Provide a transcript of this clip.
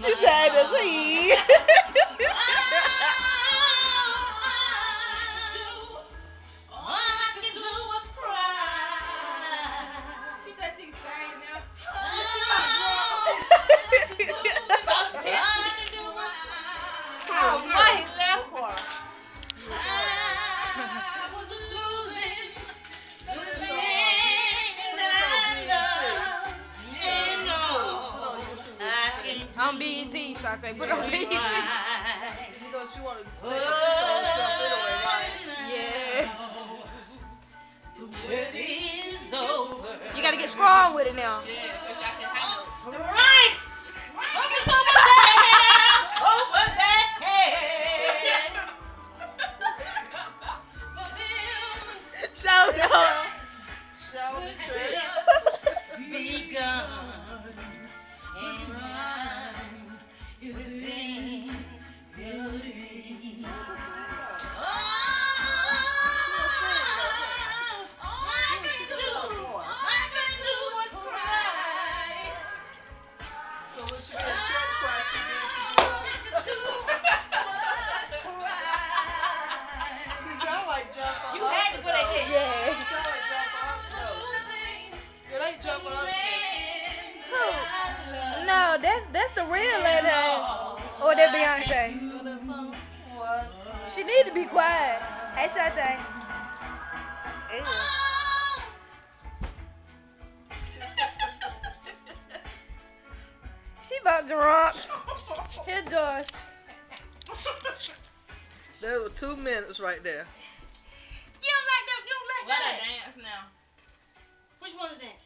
She said to see. On BET, so I say, put on BET. You know she want to take a picture of herself anyway, right? Yeah. You got to get strong with it now. Right. Over that head. Show them. Show the truth. Be gone. No, that's the real lady. Or that Beyonce. She need to be quiet. Hey, Sade. She about to rock. Here does. There were 2 minutes right there. You don't like that? You don't like that? Let her dance now. Which one is that?